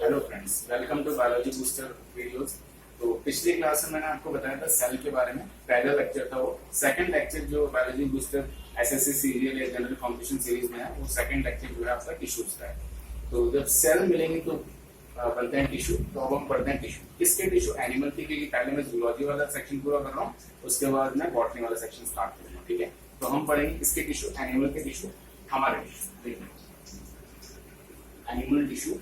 Hello friends, welcome to biology booster videos. तो पिछली class में मैंने आपको बताया था सेल के बारे में, पहला लेक्चर था वो। सेकंड लेक्चर जो बायोलॉजी बूस्टर एसएससी सीरियल या जनरल कॉम्पिटिशन सीरीज में है, वो सेकंड लेक्चर जो है आपका टिश्यूज का है। तो जब सेल मिलेंगे तो बनते हैं टिश्यू। तो अब हम पढ़ते हैं टिश्यू। किसके टिश्यू? एनिमल के, क्योंकि पहले मैं जूलॉजी वाला सेक्शन पूरा कर रहा हूँ, उसके बाद मैं बॉटनी वाला सेक्शन स्टार्ट करूंगा। ठीक है, तो हम पढ़ेंगे किसके टिश्यू? एनिमल के टिश्यू, हमारे टिश्यू। देखिए, एनिमल टिश्यू,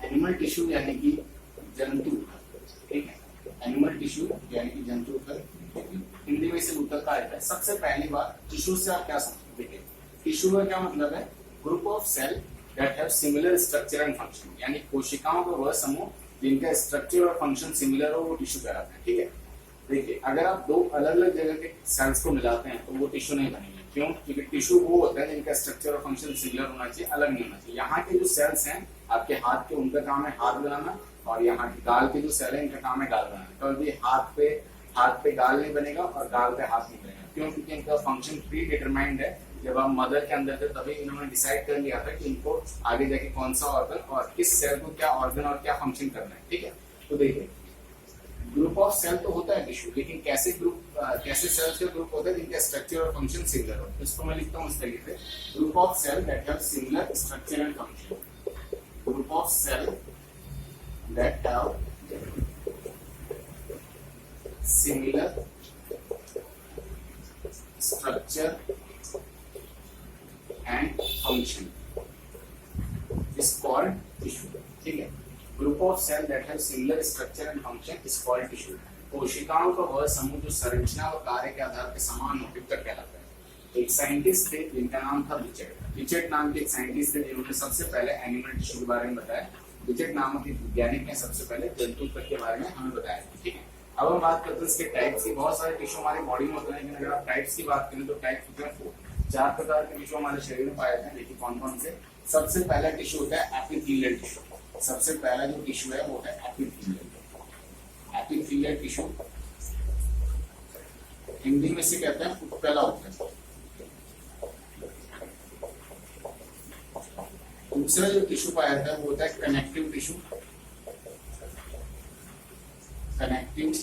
एनिमल टिश्यू यानी कि जंतु। ठीक है, एनिमल टिश्यू यानी कि जंतु का हिंदी में से उत्तर का आता है। सबसे पहली बात, टिश्यू से आप क्या समझते हैं? टिश्यू का क्या मतलब है? Group of cell that have similar structure and function, यानी कोशिकाओं का वह समूह जिनका स्ट्रक्चर और फंक्शन सिमिलर हो, वो टिश्यू कहलाते हैं। ठीक है, देखिए, अगर आप दो अलग अलग जगह के सेल्स को मिलाते हैं तो वो टिश्यू नहीं बनेंगे। क्यों? क्योंकि टिश्यू वो होता है जिनका स्ट्रक्चर और फंक्शन सिमिलर होना चाहिए, अलग नहीं होना चाहिए। यहाँ के जो सेल्स हैं आपके हाथ के, उनका काम है हाथ बनाना, और यहाँ की गाल के जो सेल है इनका काम है गाल बनाना। तो अभी हाथ पे गाल नहीं बनेगा और गाल पे हाथ नहीं बनेगा। क्यों? क्योंकि इनका फंक्शन प्री डिटरमाइंड है। जब आप मदर के अंदर थे तभी इन्होंने डिसाइड कर लिया था कि इनको आगे जाके कौन सा ऑर्गन और किस सेल को क्या ऑर्गन और क्या फंक्शन करना है। ठीक है, तो देखिए, ग्रुप ऑफ सेल तो होता है टिश्यू, लेकिन कैसे सेल्स के ग्रुप होते हैं जिनका स्ट्रक्चर और फंक्शन सिमिलर हो। इसको मैं लिखता हूँ इस तरीके से, group of cell that have similar structure and function. Group of cell that have similar structure and function is called tissue. ठीक है, group of cell that have similar structure and function is called tissue. कोशिकाओं का वह समूह जो संरचना और कार्य के आधार पर समान उपयुक्त कहलाता है। एक साइंटिस्ट थे जिनका नाम था रिचर्ड नाम के एक साइंटिस्ट थे, जिन्होंने सबसे पहले एनिमल टिश्यू के बारे में बताया। रिचर्ड नामक एक वैज्ञानिक ने सबसे पहले जंतु के बारे में हमें बताया। ठीक है, अब हम बात करते हैं इसके टाइप्स की। बहुत सारे टिश्यू हमारी बॉडी में होते हैं, लेकिन अगर आप टाइप्स की बात करें तो टाइप्स होते हैं 4। 4 प्रकार के टिश्यू हमारे शरीर में पाए जाते हैं। देखिए कौन कौन से। सबसे पहला टिश्यू होता है एपिथेलियल टिश्यू। सबसे पहला जो टिश्यू है वो है एपिथेलियल। एपिथेलियल टिश्यू हिंदी में से कहते हैं उत्तला उत्तक। दूसरा जो टिश्यू पाया जाता है वो होता है connective tissue. Connective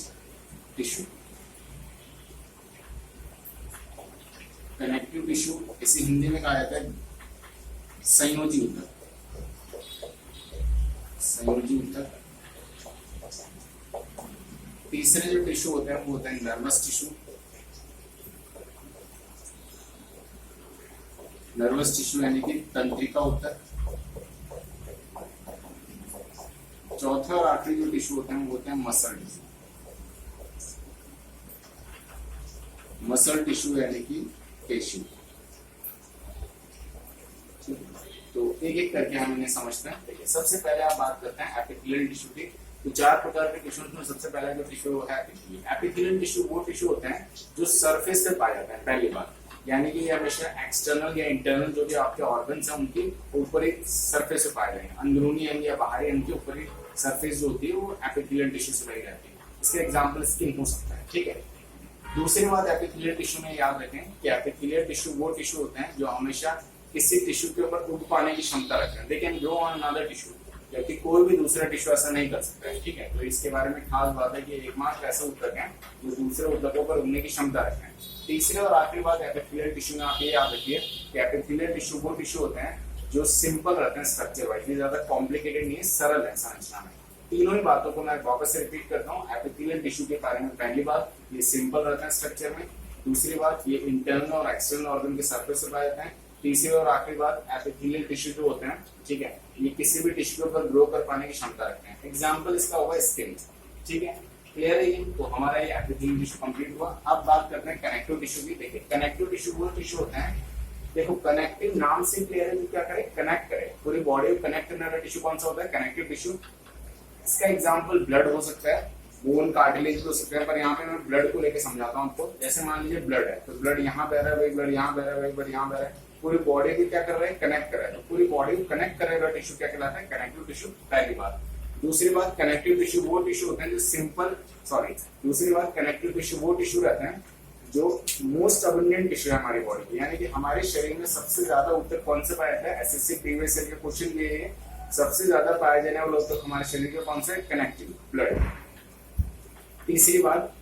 tissue, connective tissue इसे हिंदी में कहा जाता है संयोजी ऊतक। संयोजी ऊतक। तीसरे जो टिश्यू होते हैं वो होता है नर्वस टिश्यू। नर्वस टिश्यू यानी कि तंत्रिका ऊतक। चौथा और आखिरी जो टिश्यू होते हैं वो होते हैं मसल टिश्यू। मसल टिश्यू यानी कि पेशी। तो एक एक करके हम इन्हें समझते हैं। देखिए, सबसे पहले आप बात करते हैं एपिथेलियल टिश्यू की। तो 4 प्रकार के टिश्यू में सबसे पहला जो टिश्यू है एपिथेलियल। एपिथेलियल टिश्यू वो टिश्यू होते हैं जो सरफेस से पाए जाते हैं। पहली बात यानी कि हमेशा एक्सटर्नल या इंटरनल जो भी आपके ऑर्गन्स हैं उनकी ऊपरी सरफेस से पाए जाएंगे। अंदरूनी अंग या बाहरी अंग की ऊपरी सरफेस जो होती है वो एपिथेलियल टिश्यू से पाई जाती है। इसके एग्जाम्पल स्किन हो सकता है। ठीक है, दूसरी बात एपिथेलियल टिश्यू में याद रखें कि एपिथेलियल टिश्यू वो टिश्यू होते हैं जो हमेशा किसी टिश्यू के ऊपर उग पाने की क्षमता रखते हैं। They can grow on another tissue, जबकि कोई भी दूसरा टिश्यू ऐसा नहीं कर सकता है। ठीक है, तो इसके बारे में खास बात है कि एकमात्र ऐसे ऊतक हैं जो दूसरे ऊतकों पर उगने की क्षमता रखते हैं। तीसरी और आखिरी बात एपिथेलियल टिश्यू में आप ये याद रखिए कि एपिथेलियल टिश्यू वो टिश्यू होते हैं जो सिंपल रहते हैं स्ट्रक्चर वाइज, ज्यादा कॉम्प्लिकेटेड नहीं है, सरल है संरचना में। तीनों ही बातों को मैं वापस से रिपीट करता हूँ। एपिथेलियल टिश्यू के बारे में पहली बात, ये सिंपल रहते हैं स्ट्रक्चर में। दूसरी बात, ये इंटरनल और एक्सटर्नल ऑर्गन के सरफेस से पाए जाते हैं। तीसरी और आखिरी बात, एपिथेलियल टिश्यू जो होते हैं, ठीक है, ये किसी भी टिश्यू के ऊपर ग्रो कर पाने की क्षमता रखते हैं। एग्जाम्पल इसका होगा स्किन। ठीक है, क्लियर है ये? तो हमारा ये एपिथेलियल टिश्यू कंप्लीट हुआ। अब बात करते हैं कनेक्टिव टिश्यू की। देखिए, कनेक्टिव टिश्यू वो टिश्यू होते हैं, देखो कनेक्टिव नाम से क्लियर है, जो क्या करे, कनेक्ट करे पूरी बॉडी को कनेक्ट करने वाला टिश्यू कौन सा होता है? Connective tissue. इसका एग्जाम्पल ब्लड हो सकता है, बोन, कार्टिलेज हो सकता है, पर यहाँ पे मैं ब्लड को लेके समझाता हूँ आपको। जैसे मान लीजिए ब्लड है, तो ब्लड यहाँ बह रहा है, वही ब्लड यहाँ बह रहा है, वही ब्लड यहाँ बह रहा है, पूरी बॉडी को क्या कर रहा है? कनेक्ट कर रहा है। तो पूरी बॉडी को कनेक्ट करने वाला टिश्यू क्या कहलाता है? Connective tissue. पहली बात। दूसरी बात, कनेक्टिव टिश्यू वो टिश्यू होते हैं जो दूसरी बात, कनेक्टिव टिश्यू वो टिश्यू रहते हैं जो मोस्ट अबंडेंट टिश्यू है हमारी बॉडी की, यानी कि हमारे शरीर में सबसे ज्यादा ऊतक कौन से पाया जाता है, एसएससी प्रीवियस ईयर के क्वेश्चन ये है, सबसे ज्यादा पाया जाने वाला ऊतक हमारे शरीर के कौन सा है, कनेक्टिव ब्लड। तीसरी बात,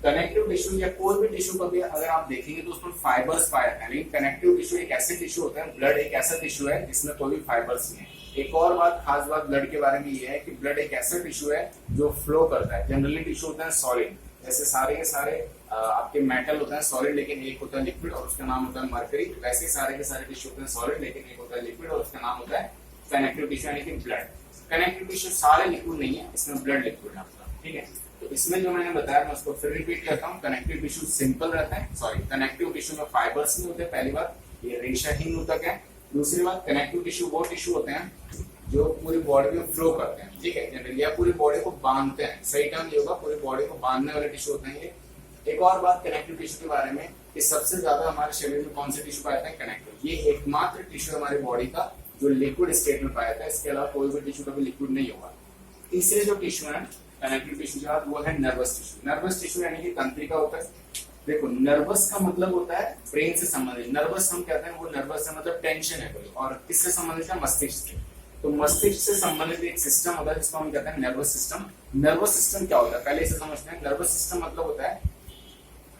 कनेक्टिव टिश्यू या कोई भी टिश्यू का भी अगर आप देखेंगे तो उसमें फाइबर्स पाए जाते हैं, लेकिन कनेक्टिव टिश्यू एक ऐसे टिश्यू होता है, ब्लड एक ऐसा टिश्यू है जिसमें कोई भी फाइबर्स नहीं है। एक और बात, खास बात ब्लड के बारे में ये है कि ब्लड एक ऐसा टिश्यू है जो फ्लो करता है। जनरली टिश्यू होता है सॉलिड, जैसे सारे के सारे आपके मेटल होता है सॉलिड, लेकिन एक होता है लिक्विड और उसका नाम होता है मरकरी। वैसे सारे के सारे टिश्यू होते हैं सॉलिड, लेकिन एक होता है लिक्विड और उसका नाम होता है कनेक्टिव टिश्यू यानी कि ब्लड। कनेक्टिव टिश्यू सारे लिक्विड नहीं है, इसमें ब्लड लिक्विड है, ठीक है। तो इसमें जो मैंने बताया मैं उसको फिर रिपीट करता हूँ। कनेक्टिव टिश्यू सिंपल रहता है, सॉरी कनेक्टिव टिश्यू में फाइबर्स नहीं होते, पहली बात ये रेशाहीन ऊतक है। दूसरी बात, कनेक्टिव टिश्यू वो टिश्यू होते हैं जो पूरी बॉडी में फ्लो करते हैं, ठीक है, जनरली या पूरी बॉडी को बांधते हैं, सही टर्म ये होगा, पूरी बॉडी को बांधने वाले टिश्यू होते हैं ये। एक और बात कनेक्टिव टिश्यू के बारे में कि सबसे ज्यादा हमारे शरीर में कौन से टिश्यू पाया जाता है, कनेक्टिव। ये एकमात्र टिश्यू हमारी बॉडी का जो लिक्विड स्टेट में पाया जाता है, इसके अलावा कोई भी टिश्यू कभी लिक्विड नहीं होगा। तीसरे जो टिश्यू है कनेक्टिव टिश्यू का वो है नर्वस टिश्यू। नर्वस टिश्यू यानी कि तंत्रिका होता है। देखो नर्वस का मतलब होता है ब्रेन से संबंधित, नर्वस हम कहते हैं वो नर्वस से मतलब टेंशन है कोई, और किससे संबंधित है, मस्तिष्क से। तो मस्तिष्क से संबंधित एक सिस्टम होता है जिसको हम कहते हैं नर्वस सिस्टम। नर्वस सिस्टम क्या होता है पहले इसे समझते हैं। नर्वस सिस्टम मतलब होता है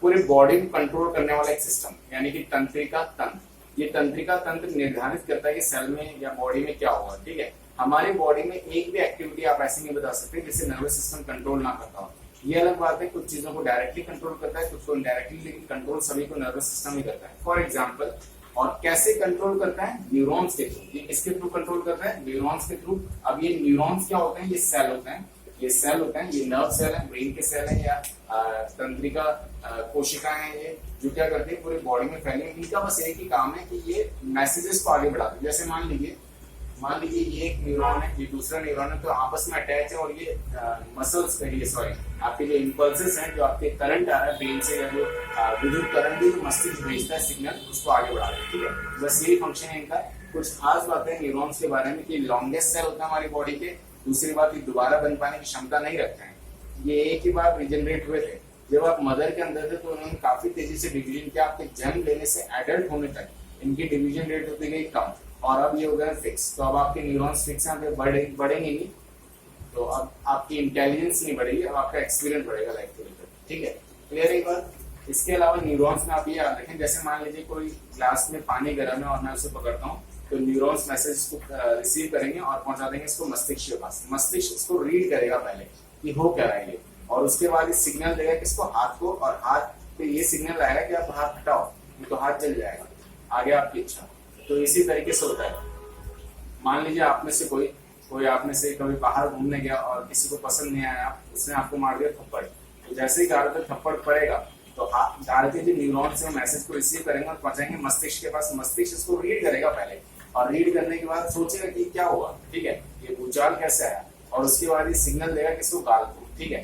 पूरे बॉडी को कंट्रोल करने वाला एक सिस्टम, यानी कि तंत्रिका तंत्र। ये तंत्रिका तंत्र निर्धारित करता है कि सेल में या बॉडी में क्या होगा, ठीक है। हमारी बॉडी में एक भी एक्टिविटी आप ऐसे नहीं बता सकते जिसे नर्वस सिस्टम कंट्रोल ना करता हो। ये अलग बात है, कुछ चीजों को डायरेक्टली कंट्रोल करता है, कुछ को इनडायरेक्टली, लेकिन कंट्रोल सभी को नर्वस सिस्टम ही करता है। फॉर एग्जाम्पल, और कैसे कंट्रोल करता है, न्यूरॉन्स के थ्रू। ये किसके थ्रू कंट्रोल करता है, न्यूरॉन्स के थ्रू। अब ये न्यूरॉन्स क्या होते हैं, ये सेल होते हैं, ये सेल होते हैं, ये नर्व सेल है, ब्रेन के सेल है या तंत्रिका कोशिकाएं हैं, ये जो क्या करती है पूरी बॉडी में फैली। इनका बस एक ही काम है कि ये मैसेजेस को आगे बढ़ाते हैं। जैसे मान लीजिए ये एक न्यूरॉन है, ये दूसरा न्यूरॉन है, तो आपस में अटैच है, और ये मसल्स कहिए, सॉरी आपके जो इम्पल्सेस हैं, जो आपके करंट आ रहा है ब्रेन से, या जो विद्युत करंट भी जो मस्तिष्क भेजता है सिग्नल, उसको आगे बढ़ा रहे हैं, ठीक है। बस यही फंक्शन है इनका। कुछ खास बातें न्यूरॉन्स के बारे में कि लॉन्गेस्ट सेल होता है हमारी बॉडी के। दूसरी बात, ये दोबारा बन पाने की क्षमता नहीं रखते हैं। ये एक ही बार रिजनरेट हुए थे जब आप मदर के अंदर थे, तो उन्होंने काफी तेजी से डिवीजन किया। आपके जन्म लेने से एडल्ट होने तक इनकी डिवीजन रेट होती गई कम, और अब ये हो गया फिक्स। तो अब आपके न्यूरॉन्स फिक्स हैं, बढ़ेंगे नहीं, तो अब आपकी इंटेलिजेंस नहीं बढ़ेगी, अब आपका एक्सपीरियंस बढ़ेगा लाइफ के लिए, ठीक है। क्लियर है बात। इसके अलावा न्यूरॉन्स में आप ये याद रखें, जैसे मान लीजिए कोई ग्लास में पानी गर्म है और मैं उसे पकड़ता हूँ, तो न्यूरॉन्स मैसेज को रिसीव करेंगे और पहुंचा देंगे इसको मस्तिष्क के पास। मस्तिष्क इसको रीड करेगा पहले कि हो क्या रहा है ये, और उसके बाद ये सिग्नल देगा किसको, हाथ को, और हाथ पे ये सिग्नल आएगा कि आप हाथ हटाओ, तो हाथ जल जाएगा, आगे आपकी इच्छा। तो इसी तरीके से होता है। मान लीजिए आप में से कोई आप में से कभी बाहर घूमने गया और किसी को पसंद नहीं आया, उसने आपको मार दिया थप्पड़, तो जैसे ही गाल पे थप्पड़ पड़ेगा तो गाल के जो न्यूरॉन से मैसेज को रिसीव करेंगे और पहुंचाएंगे मस्तिष्क के पास। मस्तिष्क इसको रीड करेगा पहले, और रीड करने के बाद सोचेगा कि क्या हुआ, ठीक है, ये भूचाल कैसे आया, और उसके बाद ये सिग्नल देगा किसको, गाल को, ठीक है।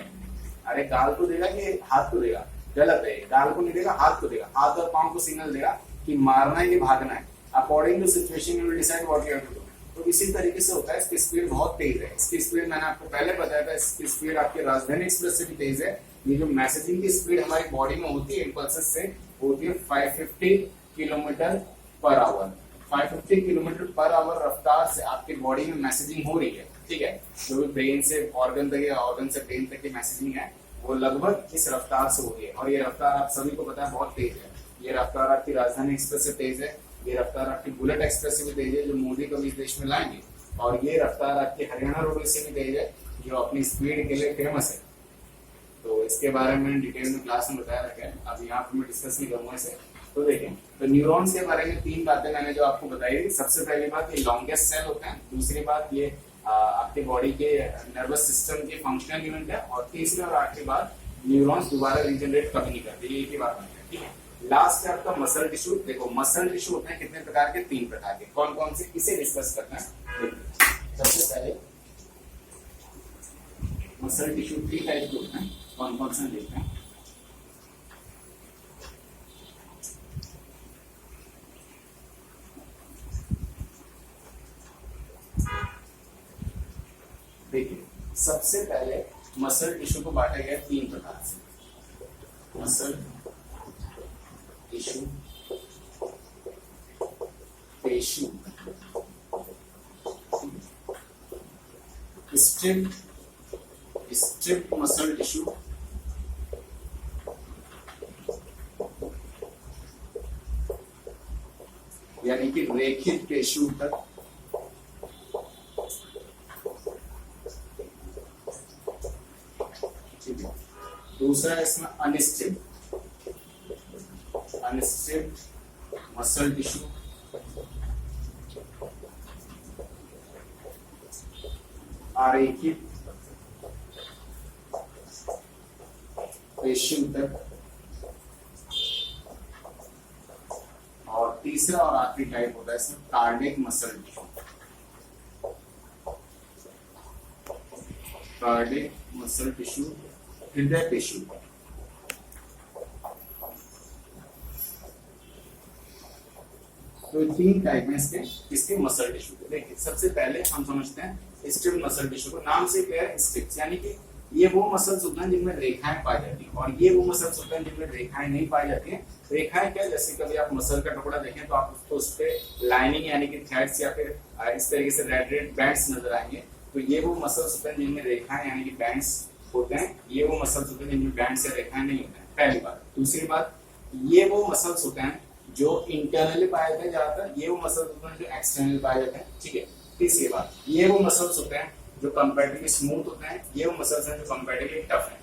अरे गाल को देगा कि हाथ को देगा, गलत है, गाल को नहीं देगा, हाथ को देगा। हाथ और पांव को सिग्नल देगा कि मारना है कि भागना है। According to situation you will decide what you have to do. तो इसी तरीके से होता है। इसकी स्पीड बहुत तेज है। इसकी स्पीड मैंने आपको पहले बताया था, इसकी स्पीड आपकी राजधानी एक्सप्रेस से भी तेज है। ये जो मैसेजिंग की स्पीड हमारी बॉडी में होती है इम्पल्सेस से, होती है 550 kilometre per hour. 550 kilometre per hour रफ्तार से आपकी बॉडी में मैसेजिंग हो रही है, ठीक है। जो भी ब्रेन से ऑर्गन तक या ऑर्गन से ब्रेन तक की मैसेजिंग है, वो लगभग इस रफ्तार से हो रही है। और ये रफ्तार आप सभी को पता है बहुत तेज है। ये रफ्तार आपकी राजधानी एक्सप्रेस से तेज है, ये रफ्तार आपकी बुलेट एक्सप्रेस से भी तेज है जो मोदी कभी इस देश में लाएंगे, और ये रफ्तार आपकी हरियाणा रोडवेज से भी तेज है जो अपनी स्पीड के लिए फेमस है। तो इसके बारे में डिटेल में क्लास में बताया रखा है, अब यहाँ पर मैं डिस्कस नहीं करूंगा इसे। तो देखें, तो न्यूरॉन्स के बारे में 3 बातें मैंने जो आपको बताई। सबसे पहली बात, ये लॉन्गेस्ट सेल होते हैं। दूसरी बात, ये आपके बॉडी के नर्वस सिस्टम के फंक्शनल यूनिट है। और तीसरी और आखिरी बात, न्यूरॉन्स दोबारा रीजनरेट कभी नहीं करते। ये एक ही बात है, ठीक है। लास्ट है आपका मसल टिश्यू। देखो मसल टिश्यू होते हैं कितने प्रकार के, 3 प्रकार के। कौन कौन से, इसे डिस्कस करते हैं। सबसे पहले मसल टिश्यू 3 टाइप के होते हैं। कौन कौन से देखते हैं। देखिए, सबसे पहले मसल टिश्यू को बांटा गया 3 प्रकार से। Muscle tissue tissue strip muscle tissue यानी कि रेखित टिश्यू तक ठीक है। दूसरा इसमें अनस्ट्रिप मसल टिश्यू आरेखित पेशियों तक। और तीसरा और आखिरी टाइप होता है इसमें cardiac muscle tissue. Cardiac muscle tissue हृदय टिश्यू। तो तीन टाइप में इसके मसल टिश्यू। देखिए सबसे पहले हम समझते हैं स्ट्रिप मसल टिश्यू को। नाम से क्या है, स्ट्रिप्स, यानी कि ये वो मसल्स होते हैं जिनमें रेखाएं पाई जाती हैं, और ये वो मसल्स होते हैं जिनमें रेखाएं नहीं पाई जाती हैं। रेखाएं क्या, जैसे कभी आप मसल का टुकड़ा देखें तो आप उसको उस पे लाइनिंग यानी कि थ्रेड्स या फिर इस तरीके से रेड बैंड्स नजर आएंगे। तो ये वो मसल्स होते हैं जिनमें रेखाएं यानी कि बैंड्स होते हैं। ये वो मसल्स होते हैं जिनमें बैंड्स या रेखाएं नहीं होते हैं, पहली बात। दूसरी बात, ये वो मसल्स होते हैं जो इंटरनली पाए जाते हैं ज्यादातर। ये वो मसल्स होते हैं जो एक्सटर्नली पाए जाते हैं, ठीक है। तीसरी बात, ये वो मसल्स होते हैं जो कंपैरेटिवली स्मूथ होते हैं। ये वो मसल्स हैं जो कंपैरेटिवली टफ हैं।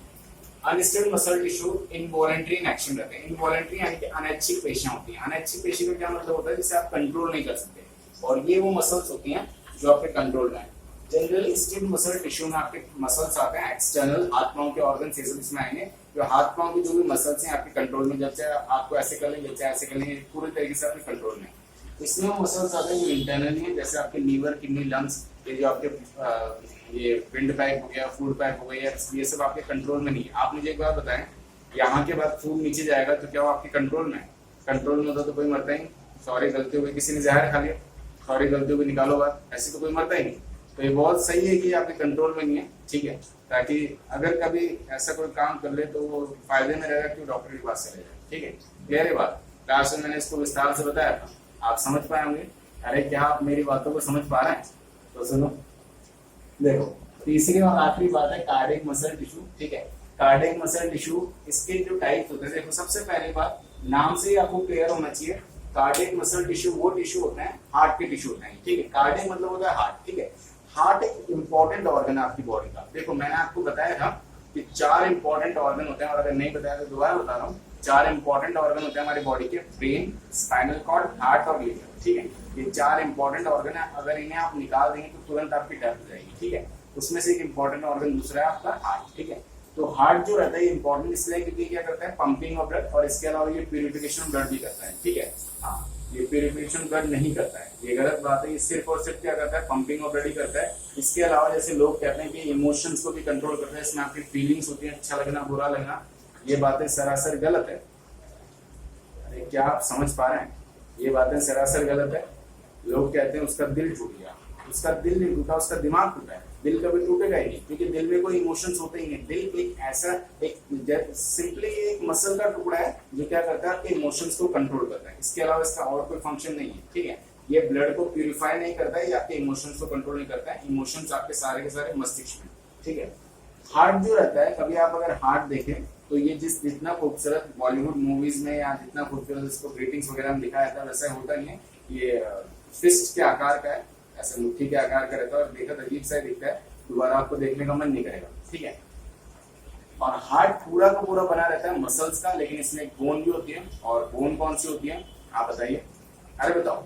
Unstable muscle tissue involuntary in action रहते हैं। इनवॉलंटरी यानी कि अनैच्छिक पेशियां होती हैं। अनैच्छिक पेशी का क्या मतलब होता है, जिसे आप कंट्रोल नहीं कर सकते, और ये वो मसल्स होती हैं जो आपके कंट्रोल में है। जनरल स्टिफ मसल टिश्यू में आपके मसल्स आते हैं एक्सटर्नल, हाथ पांव के ऑर्गन्स ये सब इसमें आएंगे। जो हाथ पांव के जो भी मसल्स हैं आपके कंट्रोल में, जब चाहे आपको ऐसे कर लेंगे, चाहे ऐसे कर लेंगे, पूरी तरीके से आपके कंट्रोल में। इसमें वो मसल्स आते हैं जो इंटरनली है, जैसे आपके लीवर, किडनी, लंग्स, ये जो आपके ये विंड पाइप हो गया, फूड पाइप हो गया, ये सब आपके कंट्रोल में नहीं है। आप मुझे एक बात बताएं, यहाँ के बाद फूड नीचे जाएगा तो क्या वो आपके कंट्रोल में है? कंट्रोल में होता तो कोई मरता ही नहीं। सॉरी गलती हो गई, किसी ने जहर खा लिया, सॉरी गलती हो गई, निकालो बात, ऐसे तो कोई मरता ही नहीं। तो ये बहुत सही है कि आपके कंट्रोल में नहीं है, ठीक है, ताकि अगर कभी ऐसा कोई काम कर ले तो वो फायदे में रहेगा कि डॉक्टर के पास चले जाए, ठीक है। क्लियर है बात? क्लास में मैंने इसको विस्तार से बताया था, आप समझ पाए होंगे। अरे क्या आप मेरी बातों को समझ पा रहे हैं? तो सुनो, देखो तीसरी और आखिरी बात है कार्डियक मसल टिश्यू, ठीक है। कार्डियक मसल टिश्यू, इसके जो टाइप होते हैं, देखो सबसे पहली बात, नाम से ही आपको क्लियर होना चाहिए, कार्डियक मसल टिश्यू वो टिश्यू होते हैं, हार्ट के टिश्यू होते हैं, ठीक है। कार्डियक मतलब होता है हार्ट, ठीक है। हार्ट एक इंपॉर्टेंट ऑर्गन है आपकी बॉडी का। देखो मैंने आपको बताया था कि 4 इंपॉर्टेंट ऑर्गन होते हैं, और अगर नहीं बताया तो दोबारा बता रहा हूँ। 4 इंपॉर्टेंट ऑर्गन होते हैं हमारी बॉडी के, ब्रेन, स्पाइनल कॉर्ड, हार्ट और लीवर, ठीक है। ये 4 इंपॉर्टेंट ऑर्गन है, अगर इन्हें आप निकाल देंगे तो तुरंत आपकी डेथ हो जाएगी, ठीक है। उसमें से एक इंपॉर्टेंट ऑर्गन दूसरा है आपका हार्ट, ठीक है। तो हार्ट जो रहता है ये इंपॉर्टेंट इसलिए क्योंकि क्या करता है, पंपिंग ऑफ ब्लड, और इसके अलावा ये प्यूरिफिकेशन ऑफ ब्लड भी करता है, ठीक है। हाँ, ये प्यूरिफिकेशन ब्लड नहीं करता है, ये गलत बात है। ये सिर्फ और सिर्फ क्या करता है, पंपिंग ऑफ ब्लड ही करता है। इसके अलावा जैसे लोग कहते हैं कि इमोशंस को भी कंट्रोल करता है, इसमें आपकी फीलिंग्स होती है, अच्छा लगना, बुरा लगना, ये बातें सरासर गलत है। अरे क्या आप समझ पा रहे हैं? ये बातें सरासर गलत है। लोग कहते हैं उसका दिल टूट गया, उसका दिल नहीं टूटा, उसका दिमाग टूटा है। दिल कभी टूटेगा ही नहीं, क्योंकि दिल में कोई इमोशंस होते ही नहीं। दिल एक ऐसा एक सिंपली एक मसल का टुकड़ा है जो क्या करता है, आपके इमोशंस को कंट्रोल करता है। इसके अलावा इसका और कोई फंक्शन नहीं है, ठीक है। ये ब्लड को प्यूरिफाई नहीं करता है, या आपके इमोशंस को कंट्रोल नहीं करता है। इमोशंस आपके सारे के सारे मस्तिष्क में, ठीक है। हार्ट जो रहता है, कभी आप अगर हार्ट देखें तो ये जितना खूबसूरत बॉलीवुड मूवीज में या जितना खूबसूरत इसको ग्रीटिंग्स वगैरह में दिखाया जाता है, वैसा होता नहीं है। ये फिस्ट के आकार का है, ऐसे मुट्ठी के आकार का रहता है, और देखा अजीब सा दिखता है, दोबारा आपको देखने का मन नहीं करेगा, ठीक है। और हार्ट पूरा का पूरा बना रहता है मसल्स का, लेकिन इसमें एक बोन भी होती है। और बोन कौन सी होती है आप बताइए? अरे बताओ,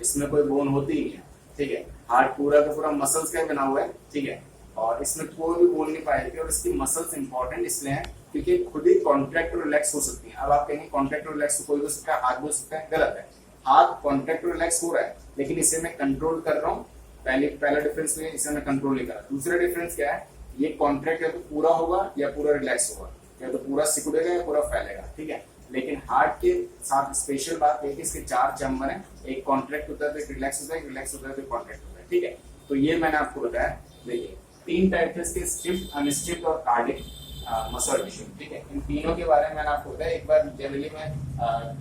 इसमें कोई बोन होती ही है, ठीक है। हार्ट पूरा का पूरा मसल्स का बना हुआ है, ठीक है, और इसमें कोई भी बोन नहीं पाई जाती। और इसकी मसल्स इंपॉर्टेंट इसलिए है क्योंकि खुद ही कॉन्ट्रैक्ट और रिलैक्स हो सकती है। अब आप कहेंगे कॉन्ट्रैक्ट और रिलैक्स कोई हो सकता है, हाथ भी हो सकता है, गलत है। हाथ कॉन्ट्रैक्ट और रिलैक्स हो रहा है, लेकिन इसे मैं कंट्रोल कर रहा हूँ। पहला डिफरेंस में इसे मैं कंट्रोल नहीं कर रहा। दूसरा डिफरेंस क्या है, ये कॉन्ट्रैक्ट या तो पूरा होगा या पूरा रिलैक्स होगा, या तो पूरा सिकुड़ेगा या पूरा फैलेगा, ठीक है। लेकिन हार्ट के साथ स्पेशल बात है कि इसके 4 चैम्बर हैं, एक कॉन्ट्रैक्ट होता है तो एक रिलैक्स होता है, एक रिलैक्स होता है तो एक कॉन्ट्रैक्ट होता है, ठीक है। तो ये मैंने आपको बताया। देखिए 3 टाइप है इसके, स्ट्रिप्ड, अनस्ट्रिप्ड और कार्डियक। मसल टिश्यू, ठीक है। इन तीनों के बारे में मैंने आपको बताया। एक बार जनरली मैं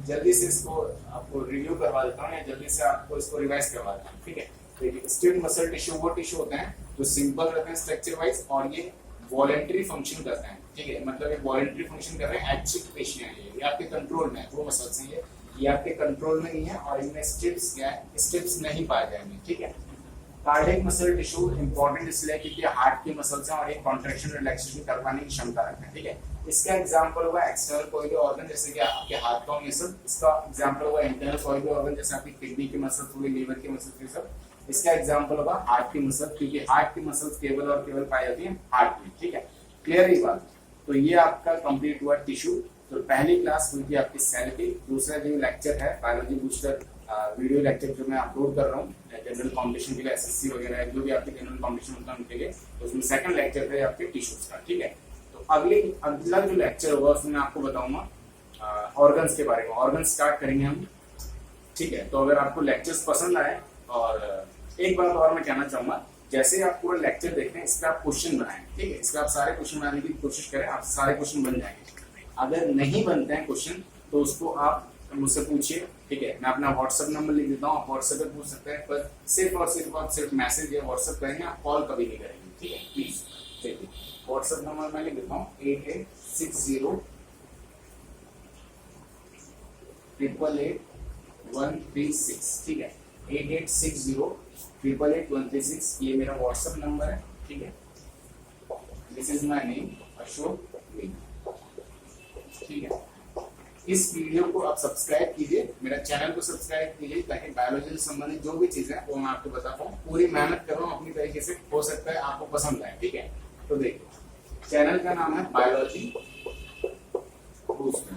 जल्दी से इसको आपको रिव्यू करवा देता हूँ या जल्दी से आपको इसको रिवाइज करवा देता हूँ, ठीक है। देखिए स्टिफ मसल टिश्यू वो टिश्यू होते हैं जो सिंपल रहते हैं स्ट्रक्चर वाइज और ये वॉलेंटरी फंक्शन करते हैं, ठीक है। मतलब ये वॉलेंटरी फंक्शन कर रहे हैं, ऐच्छिक पेशियां हैं, ये आपके कंट्रोल में है, वो मसल्स हैं ये आपके कंट्रोल में नहीं है और इनमें स्ट्रिप्स क्या है, स्ट्रिप्स नहीं पाए जाएंगे, ठीक है। कार्डियक मसल टिश्यू इंपॉर्टेंट इसलिए क्योंकि हार्ट की मसल्स हैं और ये कॉन्ट्रैक्शन रिलैक्सेशन कर पाने की क्षमता रखते हैं, ठीक है। इसका एग्जांपल हुआ एक्सटर्नल कोई भी ऑर्गन जैसे कि आपके हाथ का मसल, इसका एग्जांपल हुआ इंटरनल कोई भी ऑर्गन जैसे आपकी किडनी की मसल्स हुई, लीवर की मसल्स, ये सब। इसका एग्जांपल होगा हार्ट की मसल, क्योंकि हार्ट की मसल्स केवल और केवल पाई जाती है हार्ट में, ठीक है। क्लियर है बात? तो ये आपका कंप्लीट हुआ टिश्यू। तो पहली क्लास हुई थी आपकी सेल की। दूसरा जो लेक्चर है बायोलॉजी बूस्टर वीडियो लेक्चर जो मैं अपलोड कर रहा हूँ जनरल कॉम्पिटिशन के लिए, एसएससी वगैरह जो भी आपके जनरल कॉम्पिटिशन होता है उनके लिए, तो उसमें सेकंड लेक्चर है आपके टिश्यूज का, ठीक है। तो अगला जो लेक्चर होगा उसमें मैं आपको बताऊंगा ऑर्गन्स के बारे में। ऑर्गन स्टार्ट करेंगे हम, ठीक है। तो अगर आपको लेक्चर्स पसंद आए, और एक बात और मैं कहना चाहूंगा, जैसे आप पूरा लेक्चर देखते हैं इस पर आप क्वेश्चन बनाएं, ठीक है। इस पर आप सारे क्वेश्चन बनाने की कोशिश करें, आप सारे क्वेश्चन बन जाएंगे। अगर नहीं बनते हैं क्वेश्चन तो उसको आप मुझसे पूछिए, ठीक है। मैं अपना व्हाट्सएप नंबर लिख देता हूँ, आप व्हाट्सएप पे पूछ सकते हैं, पर सिर्फ और सिर्फ मैसेज या व्हाट्सएप करेंगे, आप कॉल कभी नहीं करेंगे, ठीक है। प्लीज चलिए व्हाट्सएप नंबर मैं लिख देता हूँ 8860888136, ठीक है। 8860888136 ये मेरा व्हाट्सएप नंबर है, ठीक है। This is my name Ashok, ठीक है। इस वीडियो को आप सब्सक्राइब कीजिए, मेरा चैनल को सब्सक्राइब कीजिए, ताकि बायोलॉजी से संबंधित जो भी चीजें हैं वो मैं आपको बता पाऊँ। पूरी मेहनत कर रहा हूँ अपनी तरीके से, हो सकता है आपको पसंद आए, ठीक है। तो देखिए चैनल का नाम है बायोलॉजी बूस्टर।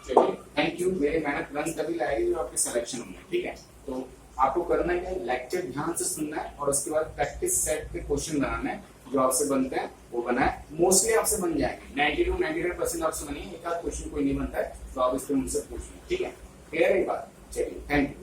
चलिए थैंक यू। मेरी मेहनत रंग तभी लाएगी जो आपके सिलेक्शन होंगे, ठीक है। तो आपको करना है लेक्चर ध्यान से सुनना है और उसके बाद प्रैक्टिस सेट के क्वेश्चन बनाना है, जो आपसे बनते हैं वो बनाए। मोस्टली आपसे बन जाएंगे, 90 to 99% आपसे बनेंगे। एक आध क्वेश्चन कोई नहीं बनता है तो आप इसको मुझसे पूछिए, ठीक है। क्लियर है बात? चलिए थैंक यू।